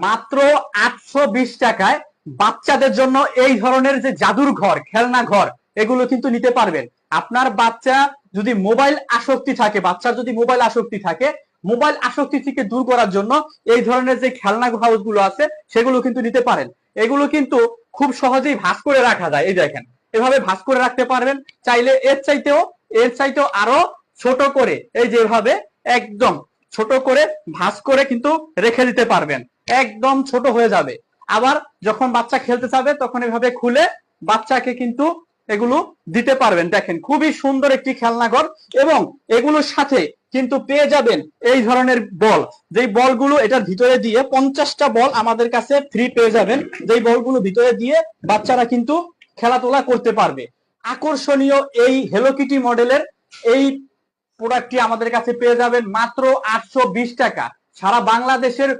মাত্র 820 টাকায় বাচ্চাদের জন্য এই ধরনের যে জাদুর ঘর, খেলনা ঘর, এগুলো কিন্তু নিতে পারবেন। আপনার বাচ্চা যদি মোবাইল আসক্তি থাকে, বাচ্চার যদি মোবাইল আসক্তি থাকে, মোবাইল আসক্তি থেকে দূর করার জন্য এই ধরনের যে খেলনা হাউস গুলো আছে সেগুলো কিন্তু নিতে পারেন। এগুলো কিন্তু খুব সহজেই ভাঁজ করে রাখা যায়। এই দেখেন, এভাবে ভাঁজ করে রাখতে পারবেন। চাইলে এর চাইতেও আরো ছোট করে, এই যেভাবে একদম ছোট করে ভাঁজ করে কিন্তু রেখে দিতে পারবেন, একদম ছোট হয়ে যাবে। আবার যখন বাচ্চা খেলতে চাবে তখন এভাবে খুলে বাচ্চাকে কিন্তু এগুলো দিতে পারবেন। দেখেন, খুবই সুন্দর একটি খেলনাঘর। এবং এগুলোর সাথে কিন্তু পেয়ে যাবেন এই ধরনের বল, যেই বলগুলো এটার ভিতরে দিয়ে 50টা বল আমাদের কাছে ফ্রি পেয়ে যাবেন, যেই বলগুলো ভিতরে দিয়ে বাচ্চারা কিন্তু খেলাধুলা করতে পারবে। আকর্ষণীয় এই হ্যালো কিটি মডেলের এই প্রোডাক্টটি আমাদের কাছে পেয়ে যাবেন মাত্র 820 টাকা। সারা বাংলাদেশের